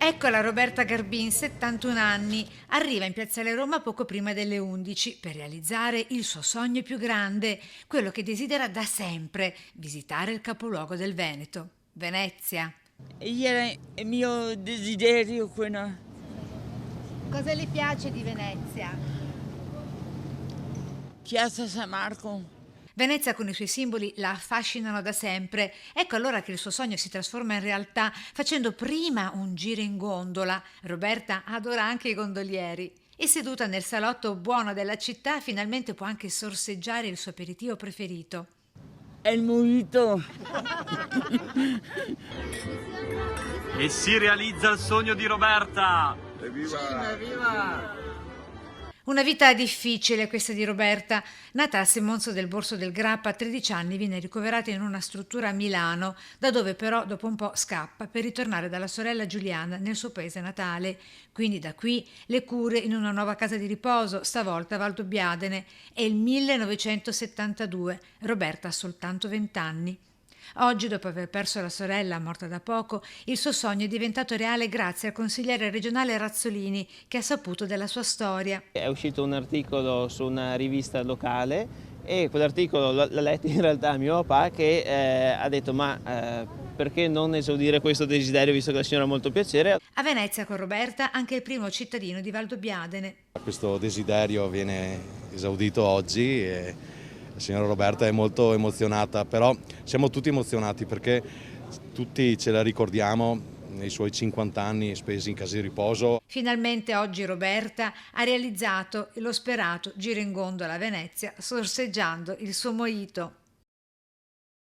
Eccola Roberta Garbin, 71 anni, arriva in Piazzale Roma poco prima delle 11 per realizzare il suo sogno più grande, quello che desidera da sempre, visitare il capoluogo del Veneto, Venezia. Era il mio desiderio quello. Cosa le piace di Venezia? Piazza San Marco. Venezia con i suoi simboli la affascinano da sempre. Ecco allora che il suo sogno si trasforma in realtà facendo prima un giro in gondola. Roberta adora anche i gondolieri. E seduta nel salotto buono della città finalmente può anche sorseggiare il suo aperitivo preferito. È il mojito. E si realizza il sogno di Roberta! Una vita difficile questa di Roberta. Nata a Semonzo del Borso del Grappa, a 13 anni viene ricoverata in una struttura a Milano, da dove però dopo un po' scappa per ritornare dalla sorella Giuliana nel suo paese natale. Quindi da qui le cure in una nuova casa di riposo, stavolta a Valdobbiadene. È il 1972. Roberta ha soltanto 20 anni. Oggi, dopo aver perso la sorella, morta da poco, il suo sogno è diventato reale grazie al consigliere regionale Razzolini, che ha saputo della sua storia. È uscito un articolo su una rivista locale e quell'articolo l'ha letto in realtà mio papà, che ha detto perché non esaudire questo desiderio visto che la signora ha molto piacere. A Venezia con Roberta anche il primo cittadino di Valdobbiadene. Questo desiderio viene esaudito oggi e la signora Roberta è molto emozionata, però siamo tutti emozionati perché tutti ce la ricordiamo nei suoi 50 anni spesi in casa di riposo. Finalmente oggi Roberta ha realizzato lo sperato giro in gondola a Venezia, sorseggiando il suo mojito.